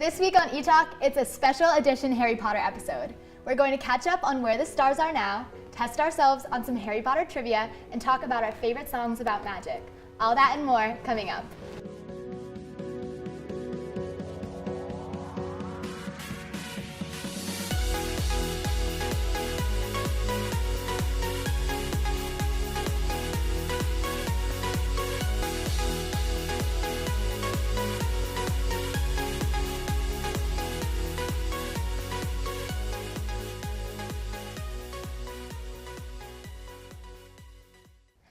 This week on ETalk, it's a special edition Harry Potter episode. We're going to catch up on where the stars are now, test ourselves on some Harry Potter trivia, and talk about our favorite songs about magic. All that and more coming up.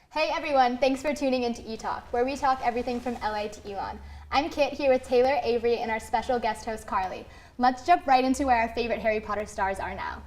Hey everyone, thanks for tuning into ETalk, where we talk everything from LA to Elon. I'm Kit here with Taylor, Avery, and our special guest host Carly. Let's jump right into where our favorite Harry Potter stars are now.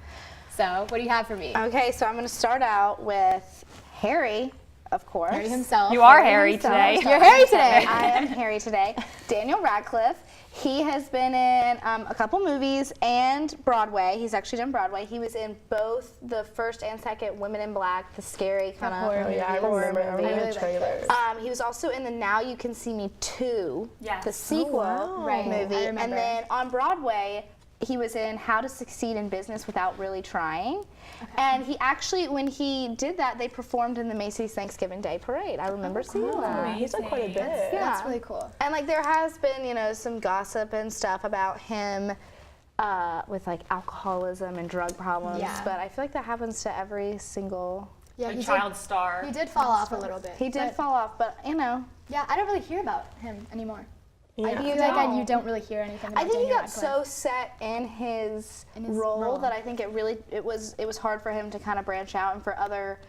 So, what do you have for me? Okay, so I'm going to start out with Harry, of course. Harry himself. You are Harry today. You're Harry today. I am Harry today. Daniel Radcliffe. He has been in a couple movies and Broadway. He's actually done Broadway. He was in both the first and second Women in Black, the scary kind of horror movie. I horror remember movie. the really trailers. He was also in the Now You Can See Me 2, the sequel Right, movie. I remember. And then on Broadway, he was in How to Succeed in Business Without Really Trying. Okay. And he actually, when he did that, they performed in the Macy's Thanksgiving Day Parade. I remember seeing that. He's done quite a bit. That's really cool. And like there has been, you know, some gossip and stuff about him with like alcoholism and drug problems. Yeah. But I feel like that happens to every single. Yeah, A child star. He did fall off a little bit. He did fall off, but you know. Yeah, I don't really hear about him anymore. Yeah. I feel like you don't really hear anything about I think he Daniel got Radcliffe. so set in his role that I think it was hard for him to kind of branch out and for other.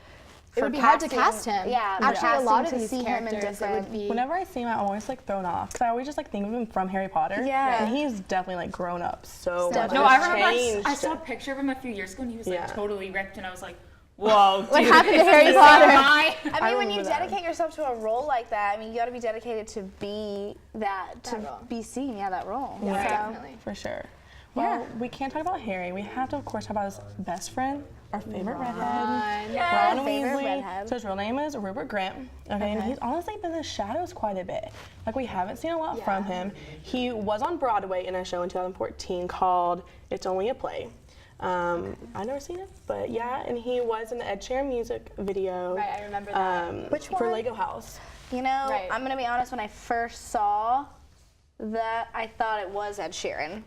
It would be hard to cast him. Yeah, actually, a lot of to these see him in characters, it different. would be. Whenever I see him, I'm always like thrown off because I always just like think of him from Harry Potter. Yeah. And he's definitely like grown up so much. No, He's I remember changed. I saw a picture of him a few years ago and he was like Yeah. totally ripped and I was like, whoa, dude. What happened to is this Harry the same Potter? guy? I mean, when you remember that. dedicate yourself to a role like that, I mean, you got to be dedicated to be that role. be seen, that role. Yeah, So- definitely. For sure. Well, we can't talk about Harry. We have to, of course, talk about his best friend, our favorite redhead, Ron favorite Weasley. redhead. So his real name is Rupert Grant. Okay, and he's honestly been in the shadows quite a bit. Like we haven't seen a lot from him. He was on Broadway in a show in 2014 called It's Only a Play. I've never seen it, but yeah, and he was in the Ed Sheeran music video. Right, I remember that. Which For one? Lego House. You know, Right. I'm gonna be honest. When I first saw that, I thought it was Ed Sheeran.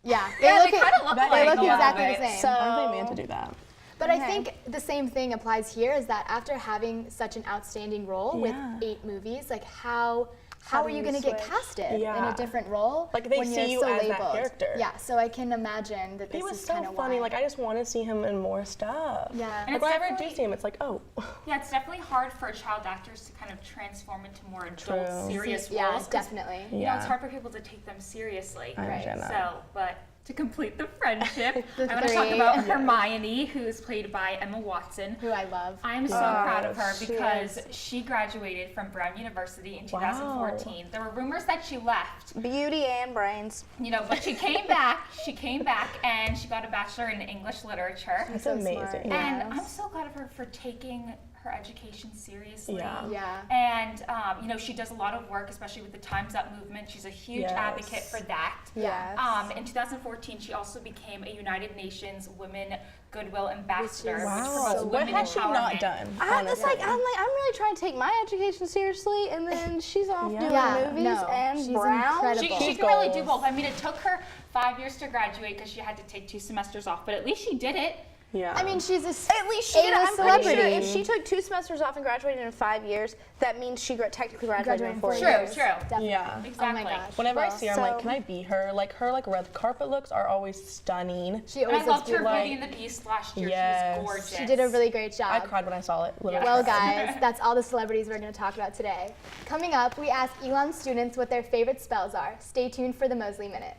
Yeah, Yeah, they kind of look they alike look a little exactly bit. the same. So Aren't they meant to do that? But I think the same thing applies here is that after having such an outstanding role with 8 movies, like how are you going to get casted in Yeah. a different role Like, they when see you're you so as that labeled? character. Yeah, so I can imagine that this He was is so kind of funny. why. Like I just want to see him in more stuff. Yeah. And Like it's whenever I do definitely- see him, it's like, oh. Yeah, it's definitely hard for child actors to kind of transform into more adult, True. serious Yeah, roles. 'cause, definitely. You know, Yeah. it's hard for people to take them seriously. I understand that. So, but to complete the friendship, The I want to talk three. about Hermione, who is played by Emma Watson. Who I love. I'm so proud of her she because she graduated from Brown University in 2014. There were rumors that she left, beauty and brains. you know, but she came back. She came back and she got a bachelor in English literature. That's so amazing. smart. And I'm so glad of her for taking her education seriously. Yeah. Yeah. And, you know, she does a lot of work, especially with the Time's Up movement. She's a huge Yes. advocate for that. Yes. In 2014, she also became a United Nations Women Goodwill Ambassador, which Wow. promotes What women has she not empowerment. done? I'm really trying to take my education seriously, and then she's off doing Yeah, movies no, and she's Brown. incredible. She can really do both. I mean, it took her 5 years to graduate because she had to take 2 semesters off, but at least she did it. Yeah. I mean, she's At least she did. A-list I'm pretty sure celebrity. if she took 2 semesters off and graduated in 5 years, that means she technically graduated in 4 True, years. True. Definitely. Yeah. Exactly. Oh my gosh. Whenever I see her, I'm like, So- can I be her? Like her red carpet looks are always stunning. She And I always looks loved her beautiful. Beauty and the Beast last year. Yes. She was gorgeous. She did a really great job. I cried when I saw it. Literally. Well, cried. guys, that's all the celebrities we're going to talk about today. Coming up, we ask Elon students what their favorite spells are. Stay tuned for the Mosley Minute.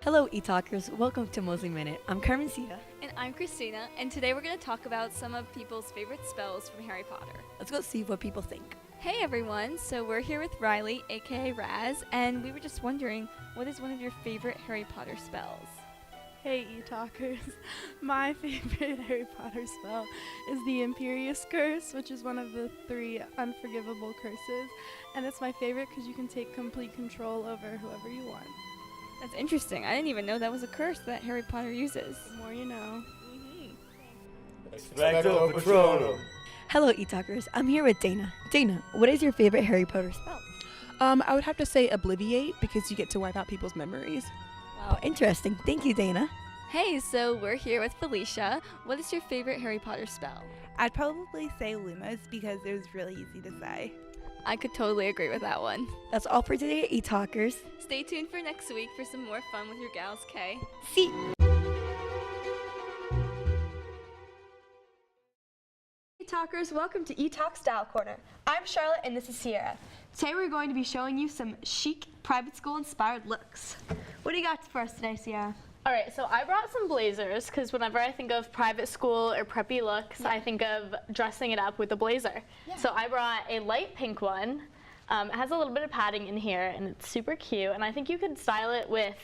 Hello, E-Talkers. Welcome to Mosley Minute. I'm Carmen Sia. And I'm Christina, and today we're going to talk about some of people's favorite spells from Harry Potter. Let's go see what people think. Hey everyone, so we're here with Riley, aka Raz, and we were just wondering, what is one of your favorite Harry Potter spells? Hey ETalkers, my favorite Harry Potter spell is the Imperious Curse, which is one of the 3 unforgivable curses, and it's my favorite because you can take complete control over whoever you want. That's interesting. I didn't even know that was a curse that Harry Potter uses. The more you know. Expecto Patronum. Hello, ETalkers. I'm here with Dana. Dana, what is your favorite Harry Potter spell? I would have to say Obliviate because you get to wipe out people's memories. Wow, interesting. Thank you, Dana. Hey, so we're here with Felicia. What is your favorite Harry Potter spell? I'd probably say Lumos because it was really easy to say. I could totally agree with that one. That's all for today, ETalkers. Stay tuned for next week for some more fun with your gals, Kay. See. ETalkers, welcome to ETalk Style Corner. I'm Charlotte and this is Sierra. Today we're going to be showing you some chic private school inspired looks. What do you got for us today, Sierra? All right, so I brought some blazers because whenever I think of private school or preppy looks, I think of dressing it up with a blazer. So I brought a light pink one. It has a little bit of padding in here and it's super cute, and I think you could style it with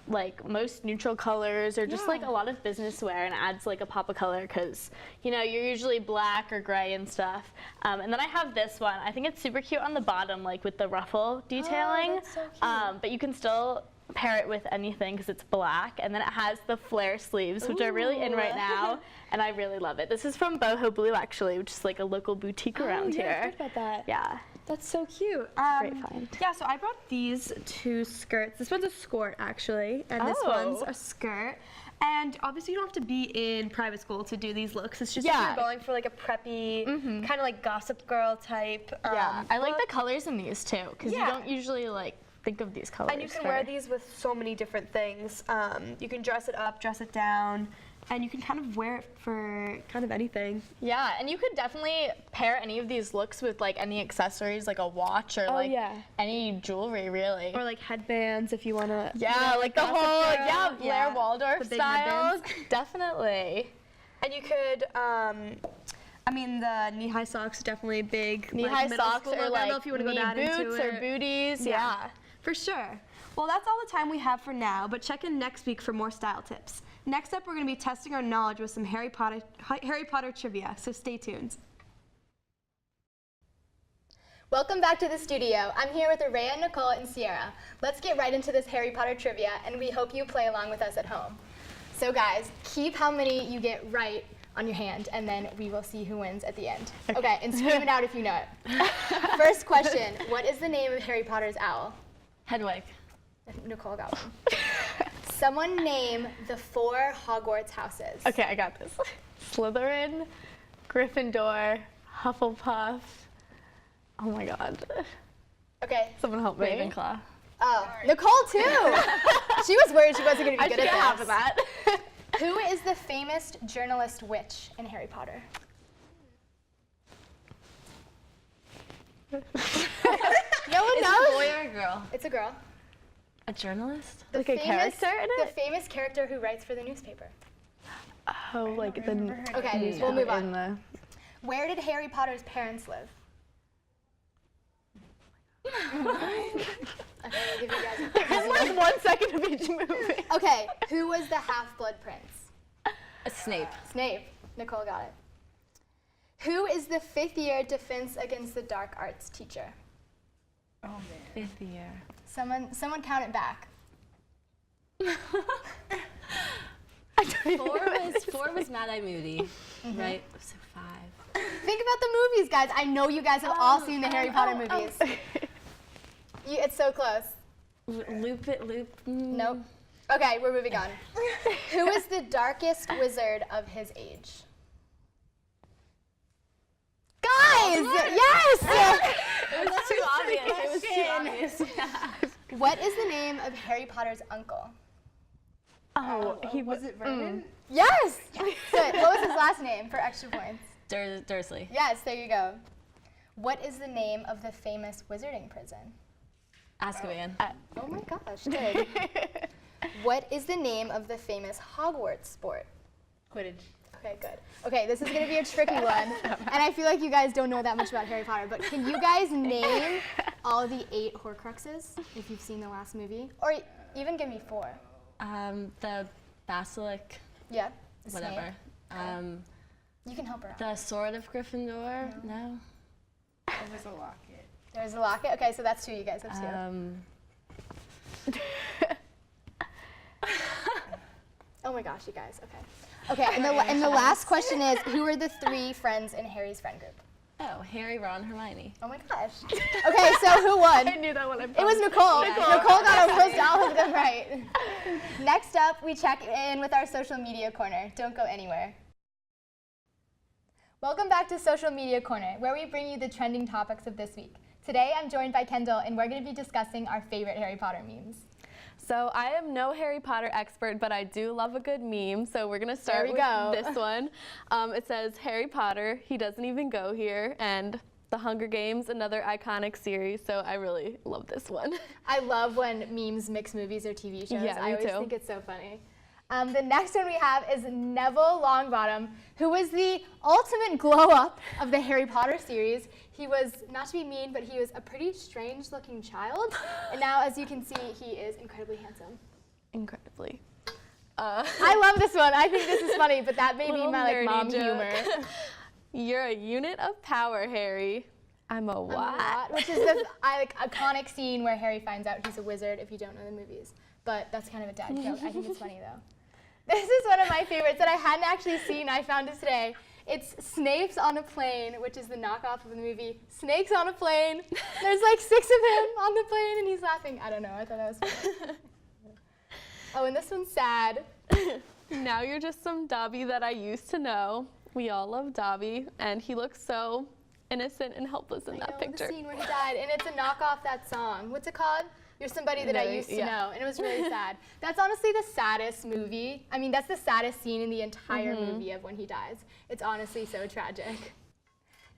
like most neutral colors or just like a lot of business wear, and adds like a pop of color because you know you're usually black or gray and stuff. And then I have this one. I think it's super cute on the bottom, like with the ruffle detailing. That's so cute. But you can still pair it with anything because it's black, and then it has the flare sleeves, which are really in right now, and I really love it. This is from Boho Blue actually, which is like a local boutique around here. I heard about that. Yeah. That's so cute. Great find. Yeah, so I brought these 2 skirts. This one's a skirt actually, and this one's a skirt. And obviously you don't have to be in private school to do these looks. It's just if you're going for like a preppy, kind of like Gossip Girl type. I like the colors in these too, because you don't usually like think of these colors. And you can wear these with so many different things. You can dress it up, dress it down, and you can kind of wear it for kind of anything. Yeah, and you could definitely pair any of these looks with like any accessories, like a watch or like any jewelry, really. Or like headbands if you want to. Yeah, like the whole Blair Waldorf the big style. headbands. Definitely. And you could, I mean, the knee-high socks are definitely big. Knee-high socks school or look. I like don't know if you want to go that boots into or it. booties. Yeah. For sure. Well, that's all the time we have for now, but check in next week for more style tips. Next up, we're going to be testing our knowledge with some Harry Potter trivia, so stay tuned. Welcome back to the studio. I'm here with Araya, Nicole, and Sierra. Let's get right into this Harry Potter trivia, and we hope you play along with us at home. So guys, keep how many you get right on your hand, and then we will see who wins at the end. Okay, and scream it out if you know it. First question, what is the name of Harry Potter's owl? Hedwig. Nicole got one. Someone name the 4 Hogwarts houses. Okay, I got this. Slytherin, Gryffindor, Hufflepuff. Oh my god. Okay. Someone help me. Ravenclaw. Oh, Nicole too. She was worried she wasn't going to be good at this. half of that. Who is the famous journalist witch in Harry Potter? No one knows. Is it a boy or a girl? It's a girl. A journalist? Like a character in The it? famous character who writes for the newspaper. Oh, like the. Okay, we'll move on. Where did Harry Potter's parents live? Okay, I'll give you guys a There's like 1 second of each movie. Okay, who was the Half-Blood Prince? Snape. Snape. Nicole got it. Who is the 5th-year Defense Against the Dark Arts teacher? Oh man. 5th year. Someone count it back. 4 was Mad-Eye Moody, right? So 5. Think about the movies, guys. I know you guys have all seen the Harry Potter movies. It's so close. Loop. Nope. Okay, we're moving on. Who is the darkest wizard of his age? Guys! Yes! It was too obvious. It was too obvious. What is the name of Harry Potter's uncle? Oh, was it Vernon? Yes! Good. What was his last name for extra points? Dursley. Yes, there you go. What is the name of the famous wizarding prison? Azkaban. Oh my gosh, good. What is the name of the famous Hogwarts sport? Quidditch. Okay, good. Okay, this is gonna be a tricky one, and I feel like you guys don't know that much about Harry Potter, but can you guys name all the 8 Horcruxes, if you've seen the last movie? Or even give me 4. The basilisk. Yeah. Whatever. You can help her out. The sword of Gryffindor. No. There was a locket. There's a locket. Okay, so that's 2. You guys have 2. Oh my gosh, you guys. Okay. Okay, and the last question is, who are the 3 friends in Harry's friend group? Oh, Harry, Ron, Hermione. Oh my gosh. Okay, so who won? I knew that one. It was Nicole. Nicole got almost all of them right. Next up, we check in with our social media corner. Don't go anywhere. Welcome back to Social Media Corner, where we bring you the trending topics of this week. Today, I'm joined by Kendall, and we're going to be discussing our favorite Harry Potter memes. So I am no Harry Potter expert, but I do love a good meme. So we're going to start with this one. It says, Harry Potter, he doesn't even go here, and The Hunger Games, another iconic series. So I really love this one. I love when memes mix movies or TV shows. Yeah, I me always too. think it's so funny. The next one we have is Neville Longbottom, who was the ultimate glow-up of the Harry Potter series. He was, not to be mean, but he was a pretty strange-looking child. And now, as you can see, he is incredibly handsome. Incredibly. I love this one. I think this is funny, but that may be Little my nerdy mom joke. humor. You're a unit of power, Harry. I'm a what? Which is the iconic scene where Harry finds out he's a wizard if you don't know the movies. But that's kind of a dad joke. I think it's funny, though. This is one of my favorites that I hadn't actually seen. I found it today. It's Snape's on a Plane, which is the knockoff of the movie Snakes on a Plane. There's like 6 of him on the plane, and he's laughing. I don't know. I thought that was funny. Oh, and this one's sad. Now you're just some Dobby that I used to know. We all love Dobby, and he looks so innocent and helpless in that picture. The scene where he died, and it's a knockoff that song. What's it called? You're somebody that I used to know, and it was really sad. That's honestly the saddest movie. I mean, that's the saddest scene in the entire movie of when he dies. It's honestly so tragic.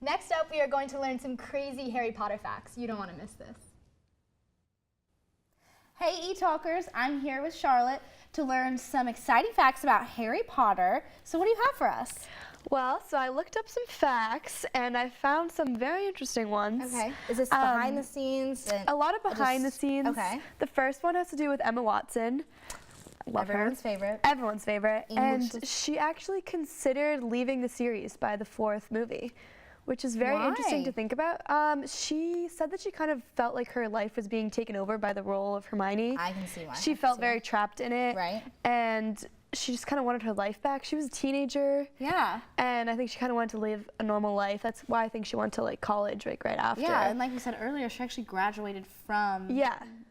Next up, we are going to learn some crazy Harry Potter facts. You don't want to miss this. Hey ETalkers, I'm here with Charlotte to learn some exciting facts about Harry Potter. So what do you have for us? Well, so I looked up some facts and I found some very interesting ones. Okay. Is this behind the scenes? A lot of behind the scenes. Okay. The first one has to do with Emma Watson. Love Everyone's her. favorite. Everyone's favorite. English And she actually considered leaving the series by the 4th movie, which is very interesting to think about. She said that she kind of felt like her life was being taken over by the role of Hermione. I can see why. She felt very trapped in it. Right. And she just kind of wanted her life back. She was a teenager. Yeah. And I think she kind of wanted to live a normal life. That's why I think she went to like college right after. Yeah, and like we said earlier, she actually graduated from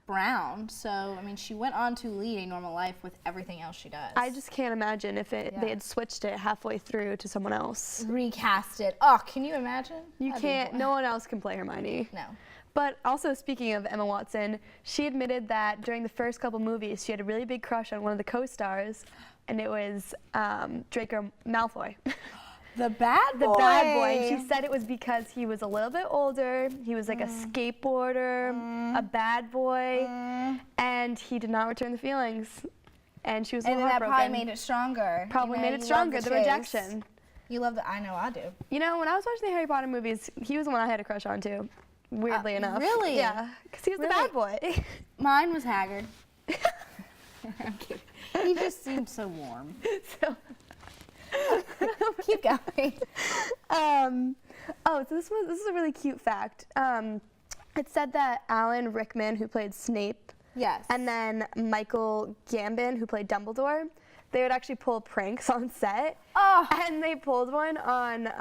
Brown. So, I mean, she went on to lead a normal life with everything else she does. I just can't imagine if they had switched it halfway through to someone else. Recast it. Oh, can you imagine? You can't, no one else can play Hermione. No. But also, speaking of Emma Watson, she admitted that during the first couple movies, she had a really big crush on one of the co-stars, and it was Draco Malfoy. The bad boy. The bad boy. And she said it was because he was a little bit older, he was like a skateboarder, a bad boy, and he did not return the feelings. And she was a little heartbroken. And that probably made it stronger. Probably made it stronger, the rejection. You love the, I know I do. You know, when I was watching the Harry Potter movies, he was the one I had a crush on too. Weirdly enough. Really? Yeah, because he was the bad boy. Mine was Haggard. I'm kidding. He just seemed so warm. So. Keep going. So this is a really cute fact. It said that Alan Rickman, who played Snape, and then Michael Gambon, who played Dumbledore, they would actually pull pranks on set. Oh. And they pulled one on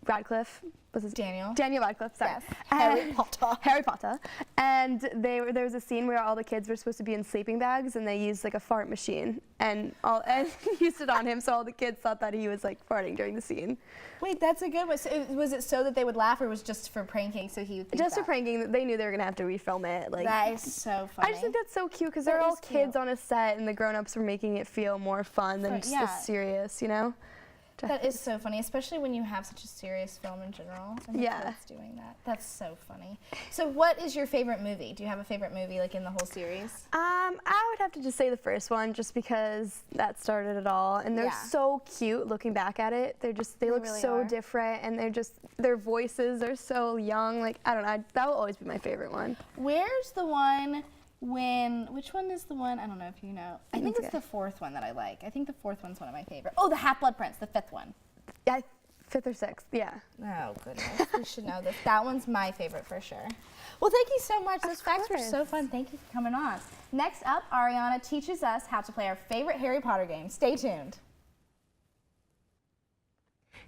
Radcliffe. Was his Daniel Radcliffe, sorry. Yes. Harry Potter. Harry Potter. And there was a scene where all the kids were supposed to be in sleeping bags, and they used like a fart machine and used it on him, so all the kids thought that he was like farting during the scene. Wait, that's a good one. So was it so that they would laugh, or was it just for pranking, so he would think Just for pranking. They knew they were gonna have to refilm it. Like, that is so funny. I just think that's so cute because they're all kids on a set, and the grown-ups were making it feel more fun than just serious, you know? That is so funny, especially when you have such a serious film in general. And it's doing that. That's so funny. So what is your favorite movie? Do you have a favorite movie like in the whole series? I would have to just say the first one, just because that started it all. And they're so cute looking back at it. They look really so different, and their voices are so young. Like, I don't know, that will always be my favorite one. Where's the one which one is the one? I don't know if you know. I think it's the fourth one that I like. I think the fourth one's one of my favorite. Oh, the Half-Blood Prince, the fifth one. Yeah, fifth or sixth, yeah. Oh, goodness. We should know this. That one's my favorite for sure. Well, thank you so much. Those facts were so fun. Thank you for coming on. Next up, Ariana teaches us how to play our favorite Harry Potter game. Stay tuned.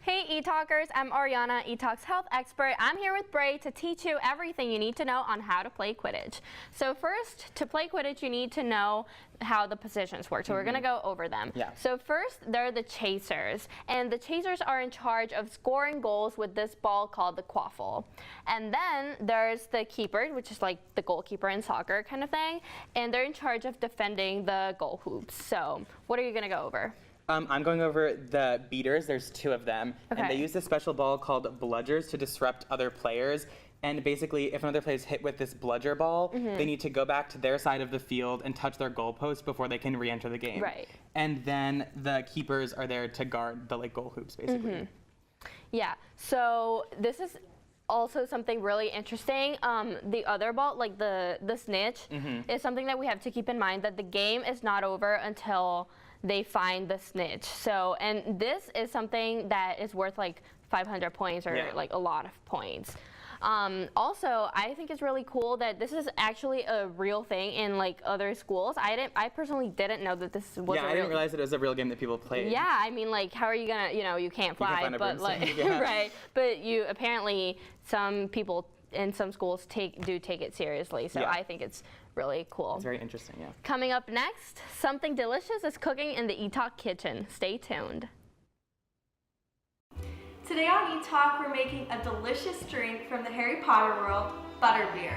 Hey ETalkers, I'm Ariana, ETalk's health expert. I'm here with Bray to teach you everything you need to know on how to play Quidditch. So first, to play Quidditch, you need to know how the positions work. So we're gonna go over them. Yeah. So first, they're the chasers. And the chasers are in charge of scoring goals with this ball called the quaffle. And then there's the keeper, which is like the goalkeeper in soccer kind of thing. And they're in charge of defending the goal hoops. So what are you gonna go over? I'm going over the beaters. There's 2 of them. Okay. And they use a special ball called bludgers to disrupt other players. And basically, if another player is hit with this bludger ball, they need to go back to their side of the field and touch their goalpost before they can re-enter the game. Right. And then the keepers are there to guard the goal hoops, basically. Yeah, so this is also something really interesting. The other ball, like the snitch, is something that we have to keep in mind, that the game is not over until they find the snitch. So, and this is something that is worth like 500 points or like a lot of points. Also, I think it's really cool that this is actually a real thing in like other schools. I personally didn't know that this was a real. I didn't realize that it was a real game that people played. Yeah, I mean, like, how are you gonna, you can't fly, but like, right? But you apparently some people in some schools do take it seriously. So I think it's really cool. It's very interesting, yeah. Coming up next, something delicious is cooking in the ETalk kitchen. Stay tuned. Today on ETalk, we're making a delicious drink from the Harry Potter world, butterbeer.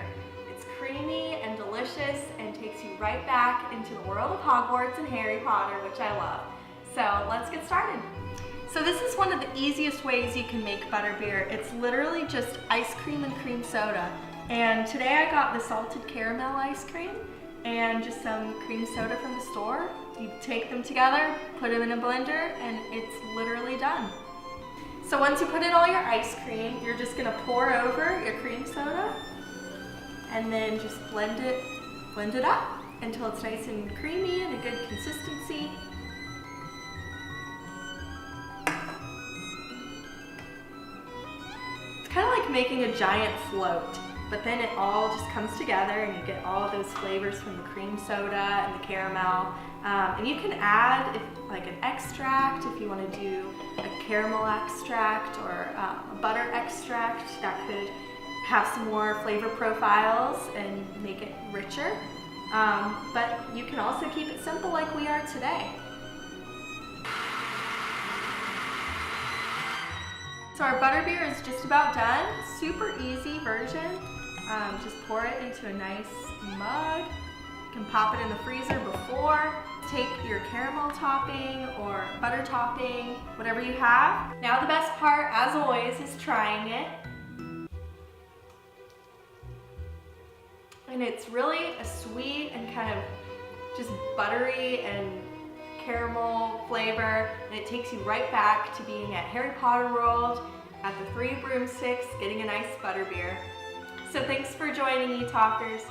It's creamy and delicious and takes you right back into the world of Hogwarts and Harry Potter, which I love. So let's get started. So this is one of the easiest ways you can make butterbeer. It's literally just ice cream and cream soda. And today I got the salted caramel ice cream and just some cream soda from the store. You take them together, put them in a blender, and it's literally done. So once you put in all your ice cream, you're just gonna pour over your cream soda and then just blend it up until it's nice and creamy and a good consistency. It's kind of like making a giant float, but then it all just comes together and you get all of those flavors from the cream soda and the caramel. And you can add like an extract if you want to do a caramel extract or a butter extract that could have some more flavor profiles and make it richer. But you can also keep it simple like we are today. So our butterbeer is just about done. Super easy version. Just pour it into a nice mug. You can pop it in the freezer before. Take your caramel topping or butter topping, whatever you have. Now the best part, as always, is trying it. And it's really a sweet and kind of just buttery and caramel flavor. And it takes you right back to being at Harry Potter World, at the Three Broomsticks, getting a nice butterbeer. So thanks for joining ETalkers.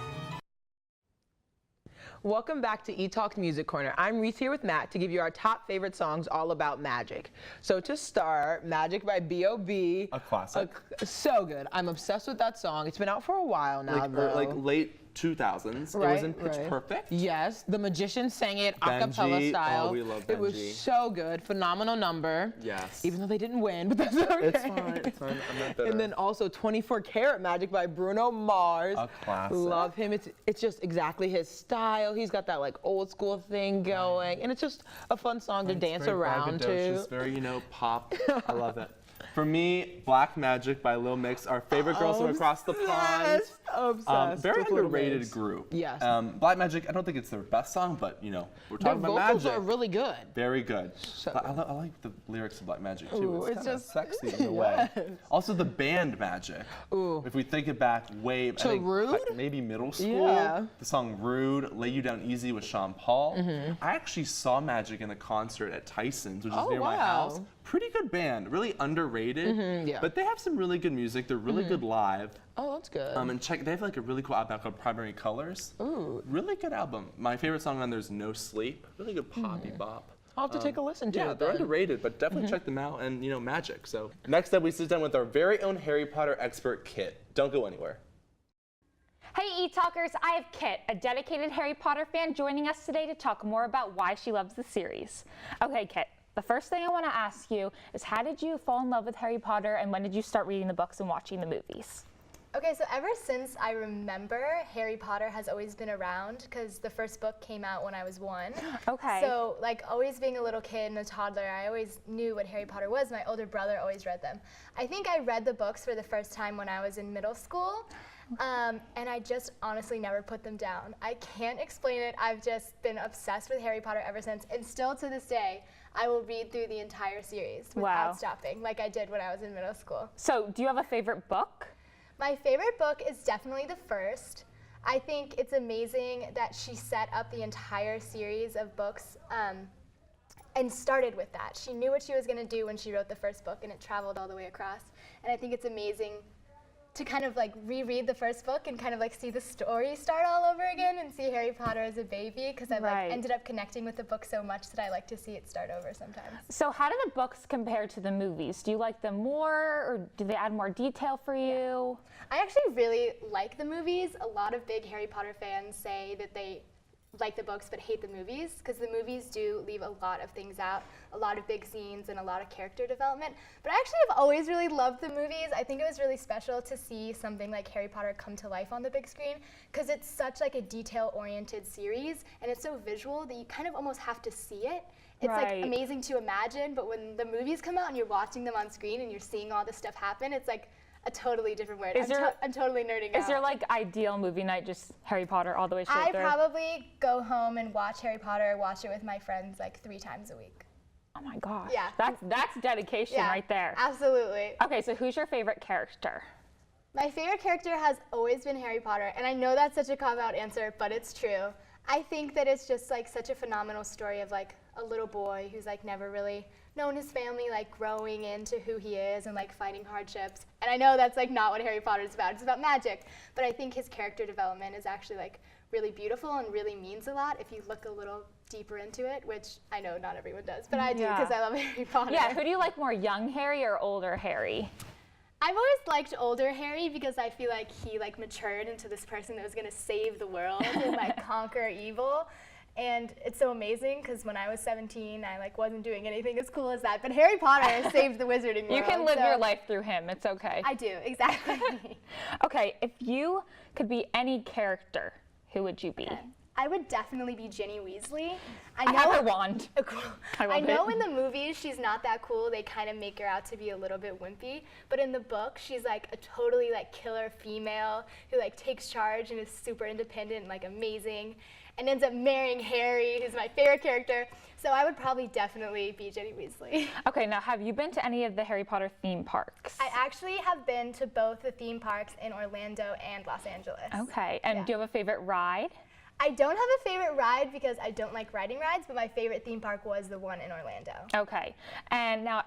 Welcome back to ETalk Music Corner. I'm Reese here with Matt to give you our top favorite songs all about magic. So to start, Magic by B.O.B. A classic. So good. I'm obsessed with that song. It's been out for a while now, though. Like late 2000s. Right, it was in Pitch Perfect. Yes, the Magician sang it a cappella style. Oh, we love Benji. It was so good. Phenomenal number. Yes. Even though they didn't win, but that's okay. It's fine. It's fine. I'm not bitter. And then also 24 Karat Magic by Bruno Mars. A classic. Love him. It's just exactly his style. He's got that like old school thing going, and it's just a fun song to dance around to. It's very, pop. I love it. For me, Black Magic by Lil Mix, our favorite girls from across the pond. Obsessed. Very with Lil underrated Mix. group. Yes. Black Magic, I don't think it's their best song, but we're talking about Their vocals magic. are really good. Very good. So But I like the lyrics of Black Magic too. Ooh, it's it's kind of just sexy in a way. Also the band Magic. Ooh. If we think it back way, I think Rude? maybe middle school. Yeah. The song Rude, Lay You Down Easy with Sean Paul. I actually saw Magic in a concert at Tyson's, which is near my house. Pretty good band, really underrated. Yeah. But they have some really good music. They're really good live. Oh, that's good. And check, they have like a really cool album called Primary Colors. Ooh. Really good album. My favorite song on there is No Sleep. Really good poppy bop. I'll have to take a listen to yeah, it they're then. underrated, but definitely check them out and, magic. So next up, we sit down with our very own Harry Potter expert, Kit. Don't go anywhere. Hey E-Talkers, I have Kit, a dedicated Harry Potter fan, joining us today to talk more about why she loves the series. Okay, Kit, the first thing I want to ask you is how did you fall in love with Harry Potter and when did you start reading the books and watching the movies? Okay, so ever since I remember, Harry Potter has always been around because the first book came out when I was 1. Okay. So like always being a little kid and a toddler, I always knew what Harry Potter was. My older brother always read them. I think I read the books for the first time when I was in middle school. And I just honestly never put them down. I can't explain it. I've just been obsessed with Harry Potter ever since. And still to this day, I will read through the entire series without stopping, like I did when I was in middle school. So do you have a favorite book? My favorite book is definitely the first. I think it's amazing that she set up the entire series of books and started with that. She knew what she was going to do when she wrote the first book, and it traveled all the way across. And I think it's amazing to kind of like reread the first book and kind of like see the story start all over again and see Harry Potter as a baby, because I like ended up connecting with the book so much that I like to see it start over sometimes. So how do the books compare to the movies? Do you like them more, or do they add more detail for you? I actually really like the movies. A lot of big Harry Potter fans say that they like the books but hate the movies, because the movies do leave a lot of things out, a lot of big scenes and a lot of character development. But I actually have always really loved the movies. I think it was really special to see something like Harry Potter come to life on the big screen, because it's such like a detail-oriented series and it's so visual that you kind of almost have to see it. It's like amazing to imagine, but when the movies come out and you're watching them on screen and you're seeing all this stuff happen, it's like a totally different world. I'm totally nerding out. Is your like ideal movie night just Harry Potter all the way straight through? I probably go home and watch Harry Potter, watch it with my friends like 3 times a week. Oh my gosh. Yeah. That's dedication right there. Absolutely. Okay, so who's your favorite character? My favorite character has always been Harry Potter, and I know that's such a cop-out answer, but it's true. I think that it's just like such a phenomenal story of like a little boy who's like never really known his family, like growing into who he is and like fighting hardships. And I know that's like not what Harry Potter is about. It's about magic. But I think his character development is actually like really beautiful and really means a lot if you look a little deeper into it, which I know not everyone does, but I do because I love Harry Potter. Yeah, who do you like more, young Harry or older Harry? I've always liked older Harry because I feel like he like matured into this person that was going to save the world and like conquer evil. And it's so amazing because when I was 17, I like wasn't doing anything as cool as that. But Harry Potter saved the wizarding world. You can live your life through him. It's okay. I do, exactly. Okay, if you could be any character, who would you be? I would definitely be Ginny Weasley. I have her wand. I know in the movies she's not that cool. They kind of make her out to be a little bit wimpy. But in the book, she's like a totally like killer female who like takes charge and is super independent and like amazing, and ends up marrying Harry, who's my favorite character. So I would probably definitely be Ginny Weasley. Okay, now have you been to any of the Harry Potter theme parks? I actually have been to both the theme parks in Orlando and Los Angeles. Okay, and do you have a favorite ride? I don't have a favorite ride because I don't like riding rides, but my favorite theme park was the one in Orlando. Okay, and now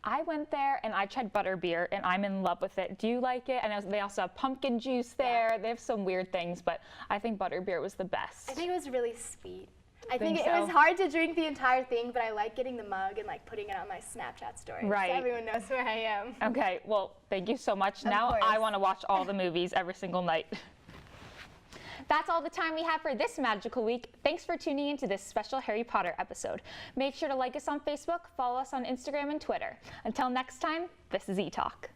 I went there and I tried butterbeer and I'm in love with it. Do you like it? And they also have pumpkin juice there. They have some weird things, but I think butterbeer was the best. I think it was really sweet. I think it was hard to drink the entire thing, but I like getting the mug and like putting it on my Snapchat story. Right. So everyone knows where I am. Okay, well, thank you so much. Now I want to watch all the movies every single night. That's all the time we have for this magical week. Thanks for tuning into this special Harry Potter episode. Make sure to like us on Facebook, follow us on Instagram and Twitter. Until next time, this is ETalk.